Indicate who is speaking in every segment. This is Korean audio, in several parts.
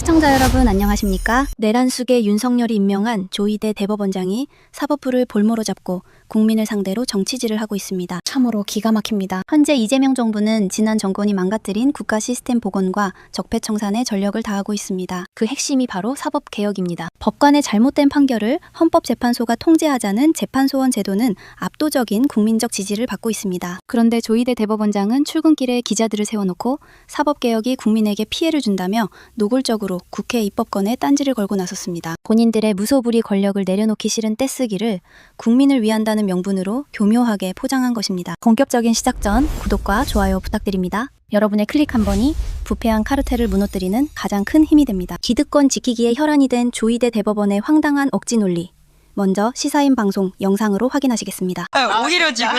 Speaker 1: 시청자 여러분 안녕하십니까? 내란숙의 윤석열이 임명한 조희대 대법원장이 사법부를 볼모로 잡고 국민을 상대로 정치질을 하고 있습니다. 참으로 기가 막힙니다. 현재 이재명 정부는 지난 정권이 망가뜨린 국가 시스템 복원과 적폐청산에 전력을 다하고 있습니다. 그 핵심이 바로 사법개혁입니다. 법관의 잘못된 판결을 헌법재판소가 통제하자는 재판소원 제도는 압도적인 국민적 지지를 받고 있습니다. 그런데 조희대 대법원장은 출근길에 기자들을 세워놓고 사법개혁이 국민에게 피해를 준다며 노골적으로 국회 입법권에 딴지를 걸고 나섰습니다. 본인들의 무소불위 권력을 내려놓기 싫은 떼쓰기를 국민을 위한다는 명분으로 교묘하게 포장한 것입니다. 본격적인 시작 전 구독과 좋아요 부탁드립니다. 여러분의 클릭 한 번이 부패한 카르텔을 무너뜨리는 가장 큰 힘이 됩니다. 기득권 지키기에 혈안이 된 조희대 대법원의 황당한 억지 논리. 먼저 시사인 방송 영상으로 확인하시겠습니다.
Speaker 2: 오히려 지금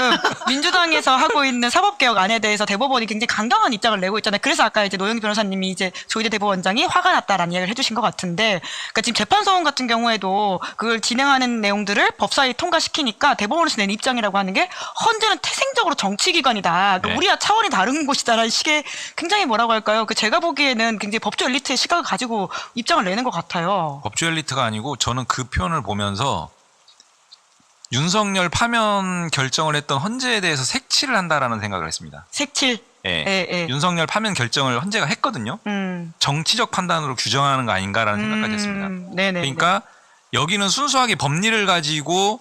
Speaker 2: 민주당에서 하고 있는 사법개혁안에 대해서 대법원이 굉장히 강경한 입장을 내고 있잖아요. 그래서 아까 이제 노영희 변호사님이 이제 조희대 대법원장이 화가 났다라는 이야기를 해주신 것 같은데, 그러니까 지금 재판소원 같은 경우에도 그걸 진행하는 내용들을 법사위 통과시키니까 대법원에서 낸 입장이라고 하는 게 헌재는 태생적으로 정치기관이다. 그러니까 우리와 차원이 다른 곳이다라는 식의 굉장히 뭐라고 할까요? 제가 보기에는 굉장히 법조 엘리트의 시각을 가지고 입장을 내는 것 같아요.
Speaker 3: 법조 엘리트가 아니고 저는 그 표현을 보면서 윤석열 파면 결정을 했던 헌재에 대해서 색칠을 한다라는 생각을 했습니다.
Speaker 2: 색칠?
Speaker 3: 예. 윤석열 파면 결정을 헌재가 했거든요. 정치적 판단으로 규정하는 거 아닌가라는 생각까지 했습니다.
Speaker 2: 네네.
Speaker 3: 그러니까 여기는 순수하게 법리를 가지고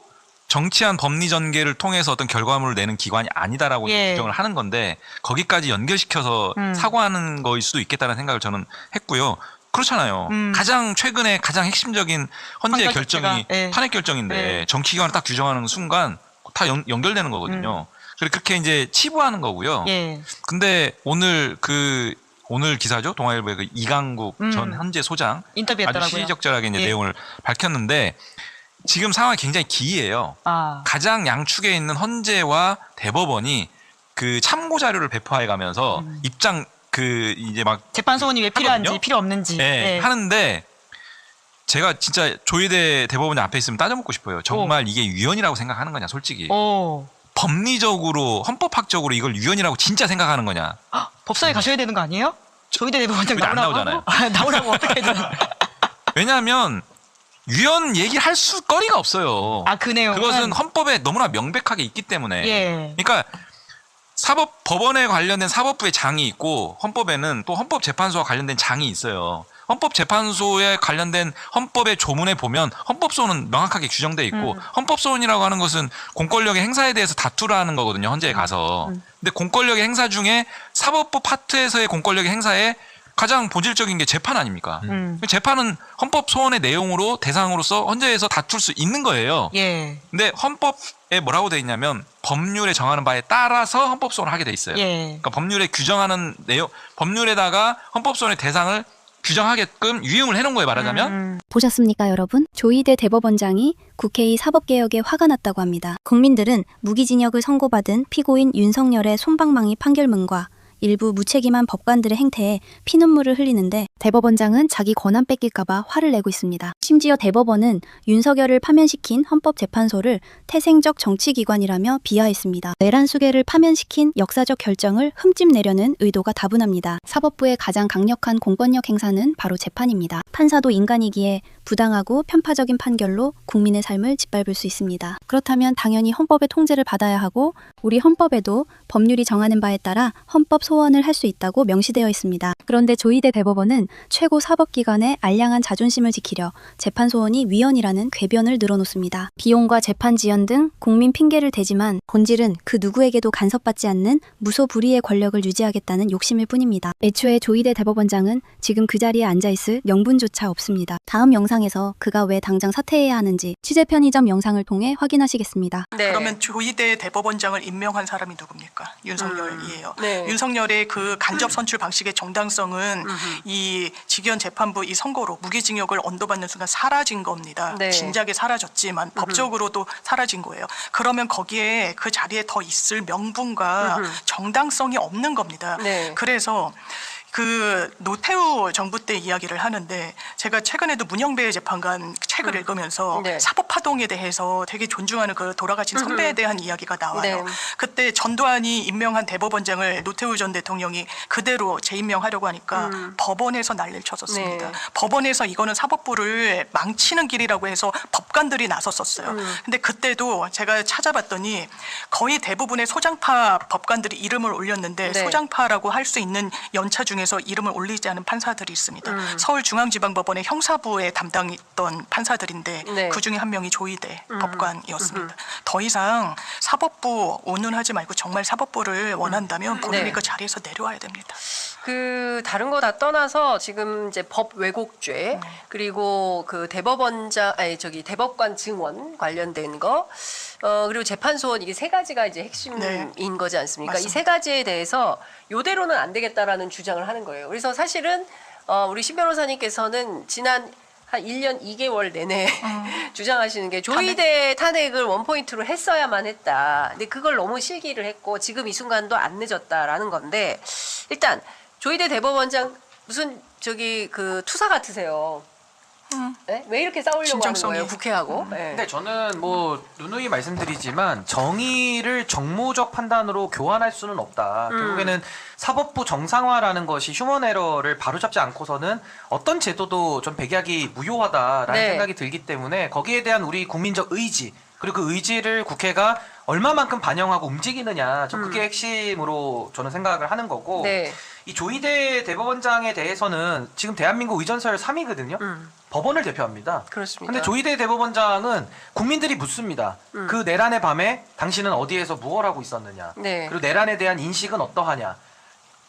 Speaker 3: 정치한 법리 전개를 통해서 어떤 결과물을 내는 기관이 아니다라고 규정을 하는 건데, 거기까지 연결시켜서 사고하는 거일 수도 있겠다는 생각을 저는 했고요. 그렇잖아요. 가장 최근에 가장 핵심적인 헌재 결정이 탄핵 결정인데 정치기관을 딱 규정하는 순간 다 연결되는 거거든요. 그래서 그렇게 이제 치부하는 거고요. 근데 오늘 오늘 기사죠. 동아일보의 그 이강국 전 헌재 소장
Speaker 2: 인터뷰했더라고요.
Speaker 3: 아주 시의적절하게 이제 내용을 밝혔는데, 지금 상황이 굉장히 기이해요. 가장 양축에 있는 헌재와 대법원이 그 참고 자료를 배포해 가면서 입장 이제 막
Speaker 2: 재판소원이 왜 필요한지 필요 없는지
Speaker 3: 하는데, 제가 진짜 조희대 대법원장 앞에 있으면 따져먹고 싶어요. 정말 이게 위헌이라고 생각하는 거냐, 솔직히. 법리적으로 헌법학적으로 이걸 위헌이라고 진짜 생각하는 거냐.
Speaker 2: 법사에 가셔야 되는 거 아니에요? 조희대 대법원장
Speaker 3: 안 나오잖아요.
Speaker 2: 나오라고 어떻게 해야 되나?
Speaker 3: 왜냐하면 위헌 얘기를 할 거리가 없어요.
Speaker 2: 그 내용.
Speaker 3: 그것은 헌법에 너무나 명백하게 있기 때문에. 그러니까 법원에 관련된 사법부의 장이 있고, 헌법에는 또 헌법재판소와 관련된 장이 있어요. 헌법재판소에 관련된 헌법의 조문에 보면 헌법소원은 명확하게 규정돼 있고, 헌법소원이라고 하는 것은 공권력의 행사에 대해서 다투라는 거거든요, 헌재에 가서. 근데 공권력의 행사 중에 사법부 파트에서의 공권력의 행사에 가장 본질적인 게 재판 아닙니까? 재판은 헌법 소원의 내용으로 대상으로서 헌재에서 다툴 수 있는 거예요. 근데 헌법에 뭐라고 돼 있냐면 법률에 정하는 바에 따라서 헌법 소원을 하게 돼 있어요. 그러니까 법률에 규정하는 내용, 법률에다가 헌법 소원의 대상을 규정하게끔 유형을 해놓은 거예요, 말하자면.
Speaker 1: 보셨습니까, 여러분? 조희대 대법원장이 국회의 사법개혁에 화가 났다고 합니다. 국민들은 무기징역을 선고받은 피고인 윤석열의 솜방망이 판결문과 일부 무책임한 법관들의 행태에 피눈물을 흘리는데, 대법원장은 자기 권한 뺏길까봐 화를 내고 있습니다. 심지어 대법원은 윤석열을 파면시킨 헌법재판소를 태생적 정치기관이라며 비하했습니다. 내란수계를 파면시킨 역사적 결정을 흠집내려는 의도가 다분합니다. 사법부의 가장 강력한 공권력 행사는 바로 재판입니다. 판사도 인간이기에 부당하고 편파적인 판결로 국민의 삶을 짓밟을 수 있습니다. 그렇다면 당연히 헌법의 통제를 받아야 하고, 우리 헌법에도 법률이 정하는 바에 따라 헌법 소원을 할 수 있다고 명시되어 있습니다. 그런데 조희대 대법원은 최고 사법기관의 알량한 자존심을 지키려 재판소원이 위헌이라는 궤변을 늘어놓습니다. 비용과 재판 지연 등 국민 핑계를 대지만 본질은 그 누구에게도 간섭받지 않는 무소불위의 권력을 유지하겠다는 욕심일 뿐입니다. 애초에 조희대 대법원장은 지금 그 자리에 앉아있을 명분조차 없습니다. 다음 영상에서 그가 왜 당장 사퇴해야 하는지 취재 편의점 영상을 통해 확인하시겠습니다.
Speaker 4: 그러면 조희대 대법원장을 임명한 사람이 누굽니까? 윤석열이에요. 윤석열의 그 간접 선출 방식의 정당성은 이 직위원 재판부 이 선고로 무기징역을 언도받는 순간 사라진 겁니다. 진작에 사라졌지만 법적으로도 사라진 거예요. 그러면 거기에 그 자리에 더 있을 명분과 정당성이 없는 겁니다. 그래서 그 노태우 정부 때 이야기를 하는데 제가 최근에도 문영배 재판관 책을 읽으면서
Speaker 5: 네.
Speaker 4: 사법파동에 대해서 되게 존중하는 그 돌아가신 선배에 대한 이야기가 나와요.
Speaker 5: 네.
Speaker 4: 그때 전두환이 임명한 대법원장을 노태우 전 대통령이 그대로 재임명하려고 하니까 법원에서 난리를 쳤었습니다.
Speaker 5: 네.
Speaker 4: 법원에서 이거는 사법부를 망치는 길이라고 해서 법관들이 나섰었어요. 근데 그때도 제가 찾아봤더니 거의 대부분의 소장파 법관들이 이름을 올렸는데
Speaker 5: 네.
Speaker 4: 소장파라고 할 수 있는 연차 중에서 이름을 올리지 않은 판사들이 있습니다. 서울중앙지방법원의 형사부에 담당했던 판사들인데
Speaker 5: 네.
Speaker 4: 그중에 한 명이 조희대 법관이었습니다. 더 이상 사법부 운운하지 말고 정말 사법부를 원한다면 본인이
Speaker 5: 네.
Speaker 4: 그 자리에서 내려와야 됩니다.
Speaker 5: 그 다른 거 다 떠나서 지금 이제 법 왜곡죄 그리고 그 대법관 증언 관련된 거 그리고 재판소원 이게 세 가지가 이제 핵심인
Speaker 4: 네.
Speaker 5: 거지 않습니까? 이
Speaker 4: 맞습니다.
Speaker 5: 세 가지에 대해서 요대로는 안 되겠다라는 주장을 하는 거예요. 그래서 사실은 우리 신 변호사님께서는 지난 한 1년 2개월 내내 주장하시는 게 조희대 탄핵을 원포인트로 했어야만 했다. 근데 그걸 너무 실기를 했고 지금 이 순간도 안 늦었다라는 건데 일단 조희대 대법원장 무슨 그 투사 같으세요. 네? 왜 이렇게 싸우려고 하는
Speaker 4: 진정성이.
Speaker 5: 거예요? 국회하고. 네.
Speaker 6: 근데 저는 뭐 누누이 말씀드리지만 정의를 정무적 판단으로 교환할 수는 없다. 결국에는 사법부 정상화라는 것이 휴먼 에러를 바로잡지 않고서는 어떤 제도도 전 백약이 무효하다라는
Speaker 5: 네.
Speaker 6: 생각이 들기 때문에 거기에 대한 우리 국민적 의지 그리고 그 의지를 국회가 얼마만큼 반영하고 움직이느냐 전 그게 핵심으로 저는 생각을 하는 거고
Speaker 5: 네.
Speaker 6: 이 조희대 대법원장에 대해서는 지금 대한민국 의전서열 3위거든요. 법원을 대표합니다.
Speaker 5: 그렇습니다.
Speaker 6: 근데 조희대 대법원장은 국민들이 묻습니다. 그 내란의 밤에 당신은 어디에서 무엇 하고 있었느냐.
Speaker 5: 네.
Speaker 6: 그리고 내란에 대한 인식은 어떠하냐.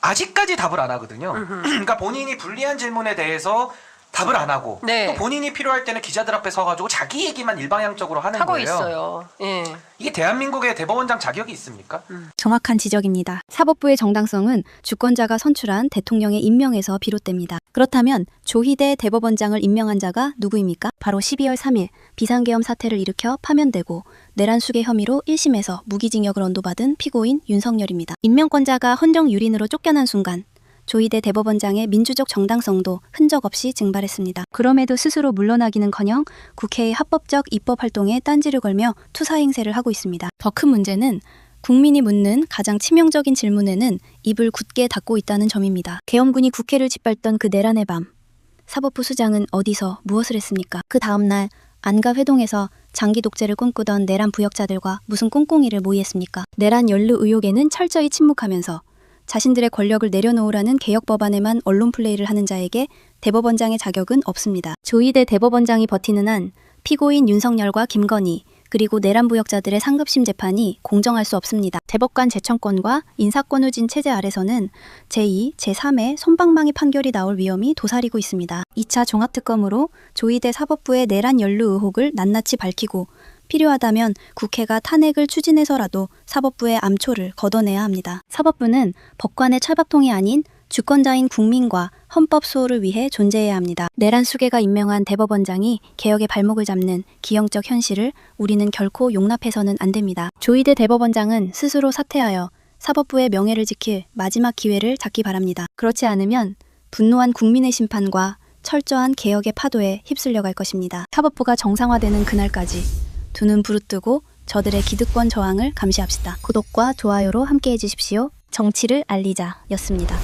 Speaker 6: 아직까지 답을 안 하거든요. 그러니까 본인이 불리한 질문에 대해서 답을 안 하고
Speaker 5: 네.
Speaker 6: 또 본인이 필요할 때는 기자들 앞에 서가지고 자기 얘기만 일방향적으로 하는
Speaker 5: 하고
Speaker 6: 거예요.
Speaker 5: 있어요. 예.
Speaker 6: 이게 대한민국의 대법원장 자격이 있습니까?
Speaker 1: 정확한 지적입니다. 사법부의 정당성은 주권자가 선출한 대통령의 임명에서 비롯됩니다. 그렇다면 조희대 대법원장을 임명한 자가 누구입니까? 바로 12월 3일 비상계엄 사태를 일으켜 파면되고 내란 수괴 혐의로 1심에서 무기징역을 언도받은 피고인 윤석열입니다. 임명권자가 헌정유린으로 쫓겨난 순간 조희대 대법원장의 민주적 정당성도 흔적 없이 증발했습니다. 그럼에도 스스로 물러나기는커녕 국회의 합법적 입법 활동에 딴지를 걸며 투사 행세를 하고 있습니다. 더 큰 문제는 국민이 묻는 가장 치명적인 질문에는 입을 굳게 닫고 있다는 점입니다. 계엄군이 국회를 짓밟던 그 내란의 밤, 사법부 수장은 어디서 무엇을 했습니까? 그 다음날 안가 회동에서 장기 독재를 꿈꾸던 내란 부역자들과 무슨 꽁꽁이를 모의했습니까? 내란 연루 의혹에는 철저히 침묵하면서 자신들의 권력을 내려놓으라는 개혁 법안에만 언론 플레이를 하는 자에게 대법원장의 자격은 없습니다. 조희대 대법원장이 버티는 한 피고인 윤석열과 김건희 그리고 내란 부역자들의 상급심 재판이 공정할 수 없습니다. 대법관 재청권과 인사권 후진 체제 아래서는 제2, 제3의 솜방망이 판결이 나올 위험이 도사리고 있습니다. 2차 종합특검으로 조희대 사법부의 내란 연루 의혹을 낱낱이 밝히고 필요하다면 국회가 탄핵을 추진해서라도 사법부의 암초를 걷어내야 합니다. 사법부는 법관의 철밥통이 아닌 주권자인 국민과 헌법 수호를 위해 존재해야 합니다. 내란 수괴가 임명한 대법원장이 개혁의 발목을 잡는 기형적 현실을 우리는 결코 용납해서는 안 됩니다. 조희대 대법원장은 스스로 사퇴하여 사법부의 명예를 지킬 마지막 기회를 잡기 바랍니다. 그렇지 않으면 분노한 국민의 심판과 철저한 개혁의 파도에 휩쓸려 갈 것입니다. 사법부가 정상화되는 그날까지 두 눈 부릅뜨고 저들의 기득권 저항을 감시합시다. 구독과 좋아요로 함께해 주십시오. 정치를 알리자 였습니다.